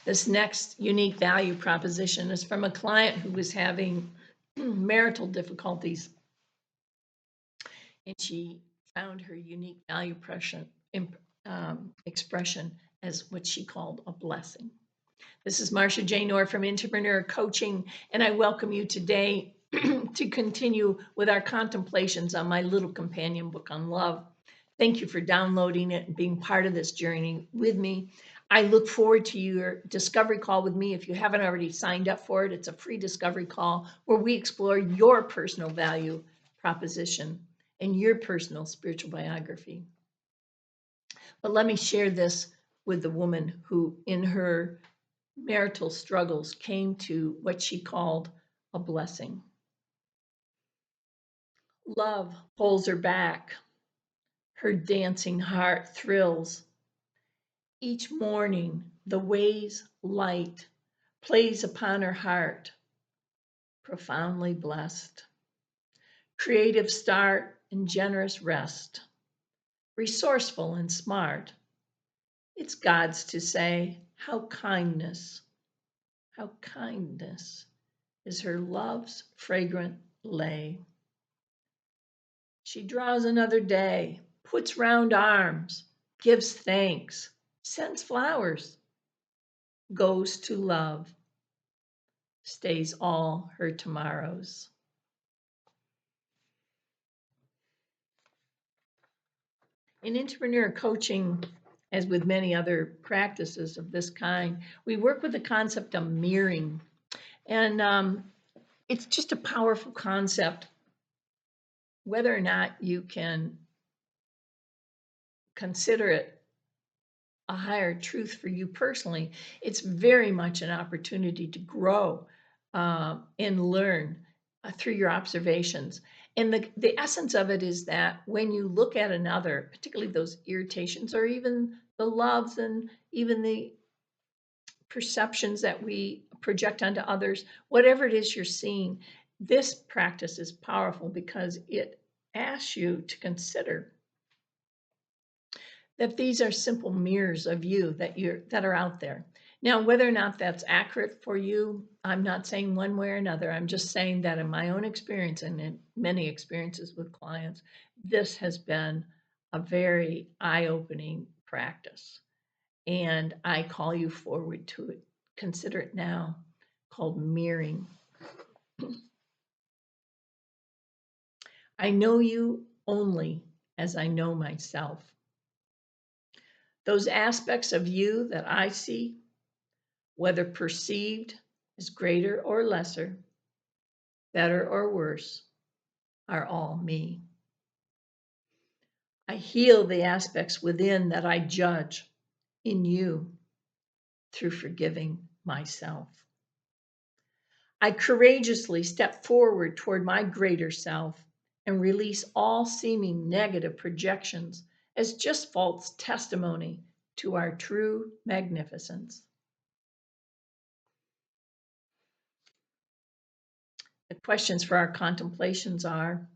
This next unique value proposition is from a client who was having marital difficulties, and she found her unique value expression as what she called a blessing. This is Marsha Jane Orr from Entrepreneur Coaching, and I welcome you today to continue with our contemplations on my little companion book on love. Thank you for downloading it and being part of this journey with me. I look forward to your discovery call with me. If you haven't already signed up for it, it's a free discovery call where we explore your personal value proposition and your personal spiritual biography. But let me share this with the woman who, in her marital struggles, came to what she called a blessing. Love pulls her back. Her dancing heart thrills. Each morning, the way's light plays upon her heart, profoundly blessed. Creative start and generous rest, resourceful and smart. It's God's to say, how kindness is her love's fragrant lay. She draws another day, puts round arms, gives thanks, sends flowers, goes to love, stays all her tomorrows. In entrepreneur coaching, as with many other practices of this kind, we work with the concept of mirroring. And it's just a powerful concept. Whether or not you can consider it a higher truth for you personally, it's very much an opportunity to grow and learn through your observations. And the essence of it is that when you look at another, particularly those irritations or even the loves and even the perceptions that we project onto others, whatever it is you're seeing, this practice is powerful because it asks you to consider that these are simple mirrors of you that are out there. Now, whether or not that's accurate for you, I'm not saying one way or another. I'm just saying that in my own experience and in many experiences with clients, this has been a very eye-opening practice. And I call you forward to it. Consider it now, called mirroring. I know you only as I know myself. Those aspects of you that I see, whether perceived as greater or lesser, better or worse, are all me. I heal the aspects within that I judge in you through forgiving myself. I courageously step forward toward my greater self and release all seeming negative projections as just false testimony to our true magnificence. The questions for our contemplations are,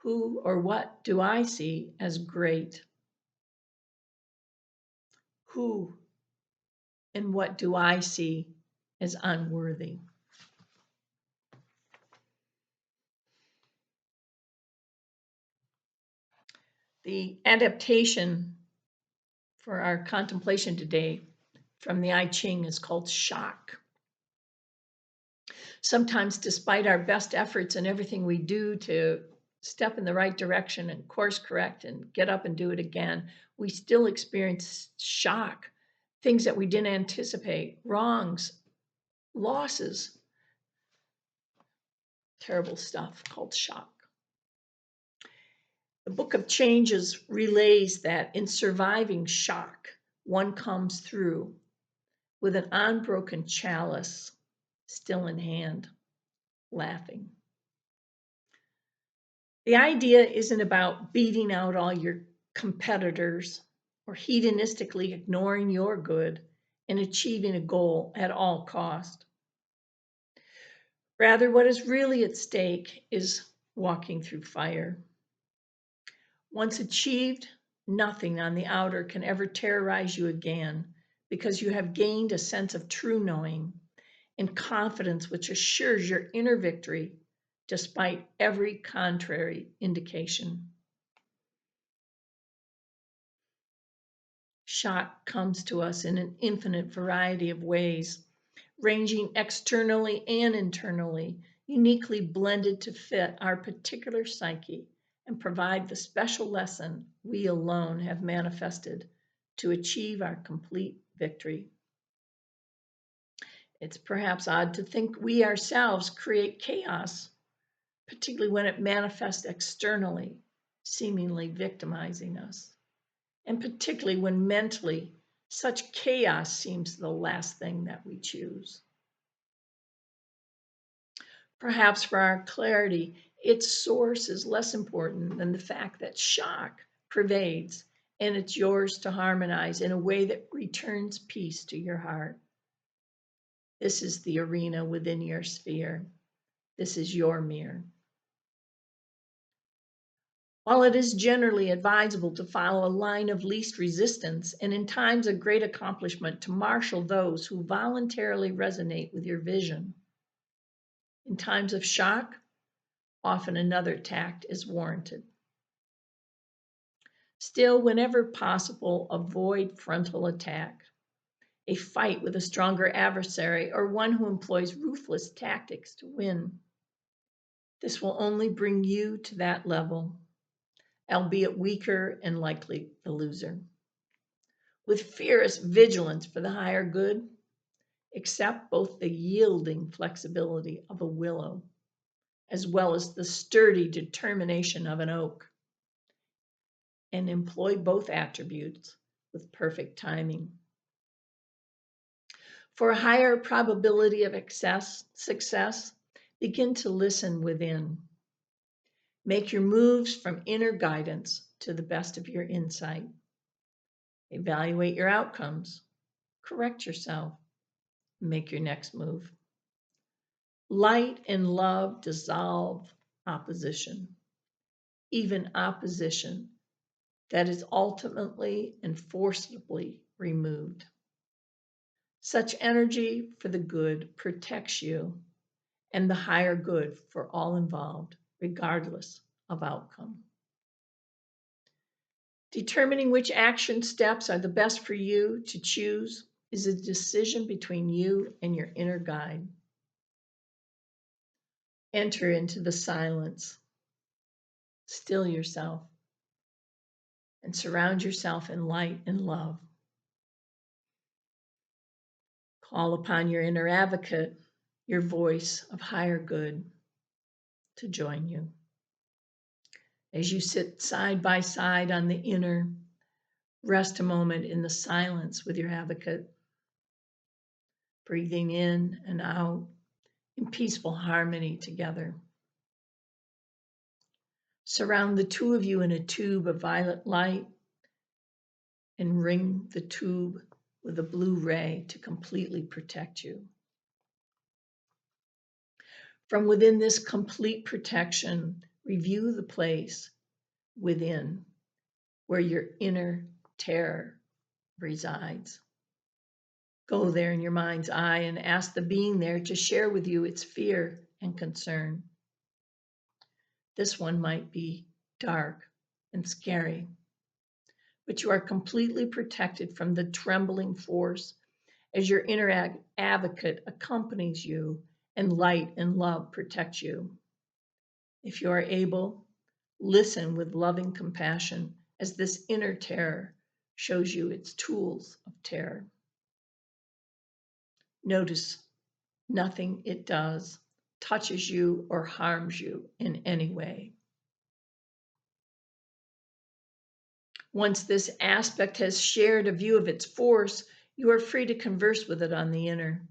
who or what do I see as great? Who and what do I see as unworthy? The adaptation for our contemplation today from the I Ching is called shock. Sometimes, despite our best efforts and everything we do to step in the right direction and course correct and get up and do it again, we still experience shock, things that we didn't anticipate, wrongs, losses, terrible stuff called shock. The Book of Changes relays that in surviving shock, one comes through with an unbroken chalice still in hand, laughing. The idea isn't about beating out all your competitors or hedonistically ignoring your good and achieving a goal at all cost. Rather, what is really at stake is walking through fire. Once achieved, nothing on the outer can ever terrorize you again because you have gained a sense of true knowing and confidence which assures your inner victory despite every contrary indication. Shock comes to us in an infinite variety of ways, ranging externally and internally, uniquely blended to fit our particular psyche and provide the special lesson we alone have manifested to achieve our complete victory. It's perhaps odd to think we ourselves create chaos, particularly when it manifests externally, seemingly victimizing us, and particularly when mentally such chaos seems the last thing that we choose. Perhaps for our clarity, its source is less important than the fact that shock pervades, and it's yours to harmonize in a way that returns peace to your heart. This is the arena within your sphere. This is your mirror. While it is generally advisable to follow a line of least resistance and in times of great accomplishment to marshal those who voluntarily resonate with your vision, in times of shock, often another tact is warranted. Still, whenever possible, avoid frontal attack, a fight with a stronger adversary, or one who employs ruthless tactics to win. This will only bring you to that level, albeit weaker and likely the loser. With fierce vigilance for the higher good, accept both the yielding flexibility of a willow as well as the sturdy determination of an oak, and employ both attributes with perfect timing. For a higher probability of success, begin to listen within. Make your moves from inner guidance to the best of your insight. Evaluate your outcomes. Correct yourself. Make your next move. Light and love dissolve opposition, even opposition that is ultimately and forcibly removed. Such energy for the good protects you and the higher good for all involved, regardless of outcome. Determining which action steps are the best for you to choose is a decision between you and your inner guide. Enter into the silence, still yourself, and surround yourself in light and love. Call upon your inner advocate, your voice of higher good, to join you. As you sit side by side on the inner, rest a moment in the silence with your advocate, breathing in and out in peaceful harmony together. Surround the two of you in a tube of violet light and ring the tube with a blue ray to completely protect you. From within this complete protection, review the place within where your inner terror resides. Go there in your mind's eye and ask the being there to share with you its fear and concern. This one might be dark and scary, but you are completely protected from the trembling force as your inner advocate accompanies you and light and love protect you. If you are able, listen with loving compassion as this inner terror shows you its tools of terror. Notice nothing it does touches you or harms you in any way. Once this aspect has shared a view of its force, you are free to converse with it on the inner.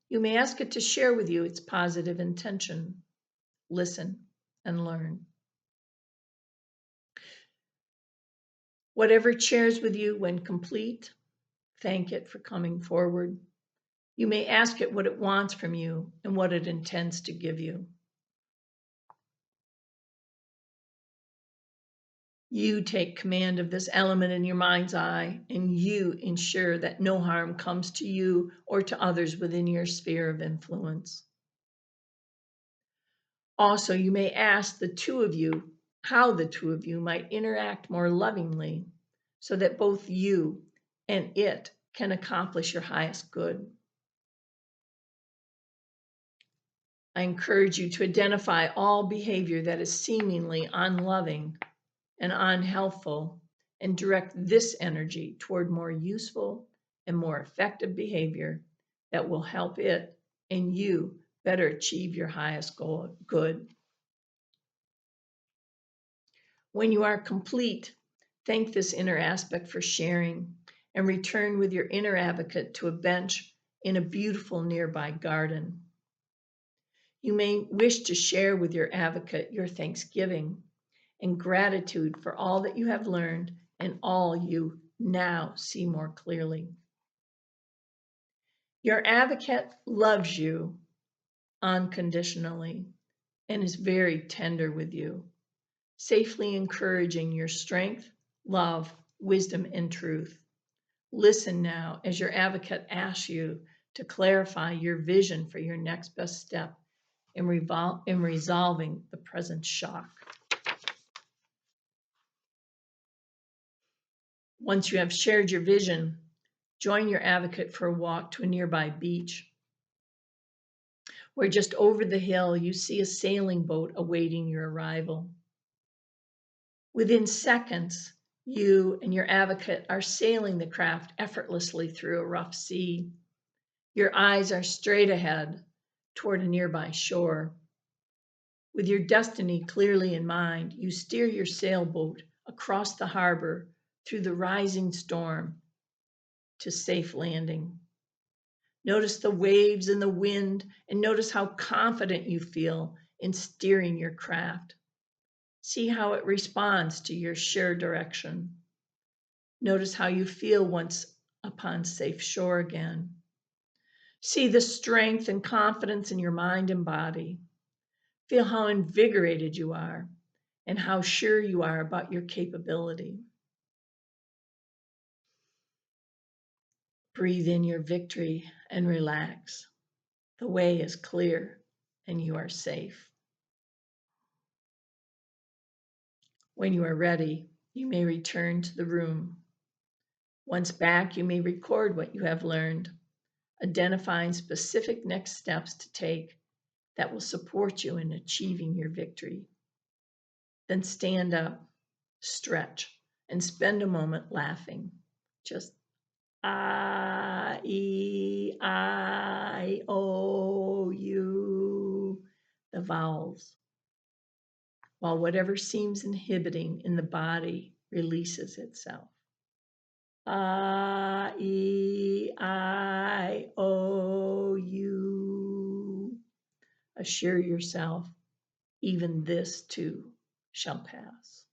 You may ask it to share with you its positive intention. Listen and learn. Whatever it shares with you when complete, thank it for coming forward. You may ask it what it wants from you and what it intends to give you. You take command of this element in your mind's eye, and you ensure that no harm comes to you or to others within your sphere of influence. Also, you may ask the two of you how the two of you might interact more lovingly so that both you and it can accomplish your highest good. I encourage you to identify all behavior that is seemingly unloving and unhelpful and direct this energy toward more useful and more effective behavior that will help it and you better achieve your highest good. When you are complete, thank this inner aspect for sharing and return with your inner advocate to a bench in a beautiful nearby garden. You may wish to share with your advocate your thanksgiving and gratitude for all that you have learned and all you now see more clearly. Your advocate loves you unconditionally and is very tender with you, safely encouraging your strength, love, wisdom, and truth. Listen now as your advocate asks you to clarify your vision for your next best step in resolving the present shock. Once you have shared your vision, join your advocate for a walk to a nearby beach, where just over the hill you see a sailing boat awaiting your arrival. Within seconds, you and your advocate are sailing the craft effortlessly through a rough sea. Your eyes are straight ahead toward a nearby shore. With your destiny clearly in mind, you steer your sailboat across the harbor through the rising storm to safe landing. Notice the waves and the wind, and notice how confident you feel in steering your craft. See how it responds to your sure direction. Notice how you feel once upon safe shore again. See the strength and confidence in your mind and body. Feel how invigorated you are and how sure you are about your capability. Breathe in your victory and relax. The way is clear and you are safe. When you are ready, you may return to the room. Once back, you may record what you have learned, identifying specific next steps to take that will support you in achieving your victory. Then stand up, stretch, and spend a moment laughing. Just I-E-I-O-U, the vowels, while whatever seems inhibiting in the body releases itself. I-E-I-O-U. Assure yourself, even this too shall pass.